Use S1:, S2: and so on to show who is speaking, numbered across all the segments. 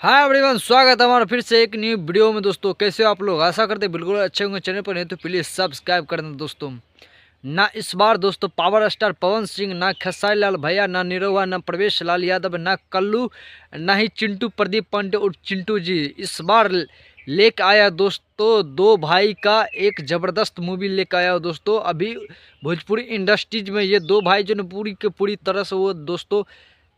S1: Hi everyone, स्वागत है हमारा फिर से एक न्यू वीडियो में। दोस्तों कैसे हो आप लोग? आशा करते हैं बिल्कुल अच्छे होंगे। चैनल पर नहीं तो प्लीज़ सब्सक्राइब कर देना दोस्तों। ना इस बार दोस्तों पावर स्टार पवन सिंह, ना खेसारी लाल भैया, ना निरहुआ, ना प्रवेश लाल यादव, ना कल्लू, ना ही चिंटू प्रदीप पांडे और चिंटू जी इस बार लेके आया दोस्तों दो भाई का एक ज़बरदस्त मूवी लेके आया दोस्तों। अभी भोजपुरी इंडस्ट्रीज में ये दो भाई जो ने पूरी के पूरी तरह से वो दोस्तों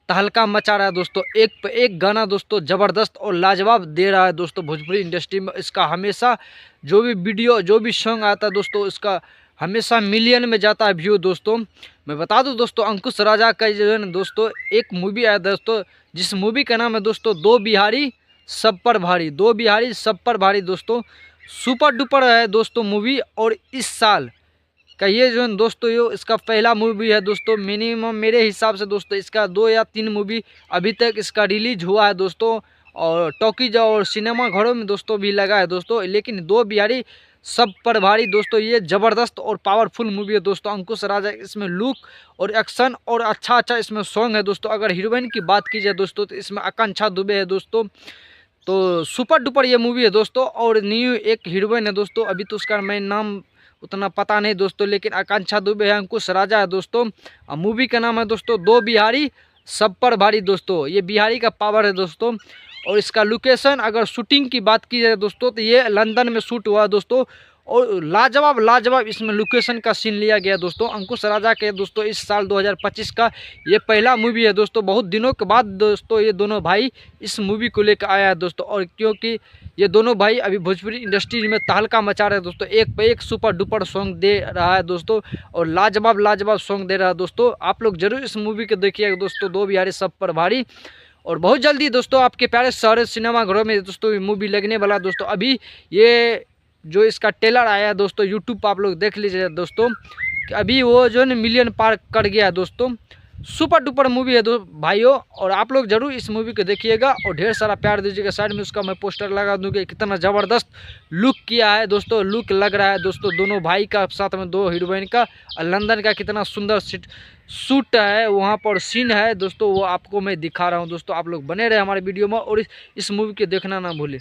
S1: तहलका मचा रहा है दोस्तों। एक पे एक गाना दोस्तों ज़बरदस्त और लाजवाब दे रहा है दोस्तों भोजपुरी इंडस्ट्री में। इसका हमेशा जो भी वीडियो जो भी सॉन्ग आता है दोस्तों, इसका हमेशा मिलियन में जाता है व्यू दोस्तों। मैं बता दूं दोस्तों, अंकुश राजा का जो है ना दोस्तों एक मूवी आया दोस्तों, जिस मूवी का नाम है दोस्तों दो बिहारी सब पर भारी। दो बिहारी सब पर भारी दोस्तों सुपर डुपर है दोस्तों मूवी। और इस साल का ये जो है दोस्तों ये इसका पहला मूवी है दोस्तों। मिनिमम मेरे हिसाब से दोस्तों इसका 2 या 3 मूवी अभी तक इसका रिलीज हुआ है दोस्तों, और टॉकीज और सिनेमा घरों में दोस्तों भी लगा है दोस्तों। लेकिन दो बिहारी सब पर भारी दोस्तों ये ज़बरदस्त और पावरफुल मूवी है दोस्तों। अंकुश राजा इसमें लुक और एक्शन और अच्छा इसमें सॉन्ग है दोस्तों। अगर हीरोइन की बात की जाए दोस्तों तो इसमें आकांक्षा दुबे है दोस्तों। तो सुपर डुपर ये मूवी है दोस्तों। और न्यू एक हीरोइन है दोस्तों, अभी तो उसका मैं नाम उतना पता नहीं दोस्तों, लेकिन आकांक्षा दुबे है, अंकुश राजा है दोस्तों। मूवी का नाम है दोस्तों दो बिहारी सब पर भारी दोस्तों। ये बिहारी का पावर है दोस्तों। और इसका लोकेशन अगर शूटिंग की बात की जाए दोस्तों तो ये लंदन में शूट हुआ दोस्तों। और लाजवाब लाजवाब इसमें लोकेशन का सीन लिया गया दोस्तों। अंकुश राजा के दोस्तों इस साल 2025 का ये पहला मूवी है दोस्तों। बहुत दिनों के बाद दोस्तों ये दोनों भाई इस मूवी को लेकर आया है दोस्तों। और क्योंकि ये दोनों भाई अभी भोजपुरी इंडस्ट्री में तहलका मचा रहे हैं दोस्तों, एक पे एक सुपर डुपर सॉन्ग दे रहा है दोस्तों। और लाजवाब लाजवाब सॉन्ग दे रहा है दोस्तों। आप लोग जरूर इस मूवी को देखिएगा दोस्तों, दो बिहारी सब पर भारी। और बहुत जल्दी दोस्तों आपके प्यारे सारे सिनेमा घरों में दोस्तों ये मूवी लगने वाला दोस्तों। अभी ये जो इसका ट्रेलर आया है दोस्तों यूट्यूब पर आप लोग देख लीजिए दोस्तों, कि अभी वो जो है मिलियन पार कर गया है दोस्तों। सुपर डुपर मूवी है भाइयों। और आप लोग जरूर इस मूवी को देखिएगा और ढेर सारा प्यार दीजिएगा। साइड में उसका मैं पोस्टर लगा दूंगा, कितना ज़बरदस्त लुक किया है दोस्तों, लुक लग रहा है दोस्तों दोनों भाई का, साथ में दो हीरोइन का। और लंदन का कितना सुंदर शूट है वहाँ पर सीन है दोस्तों, वो आपको मैं दिखा रहा हूँ दोस्तों। आप लोग बने रहे हमारे वीडियो में और इस मूवी को देखना ना भूलें।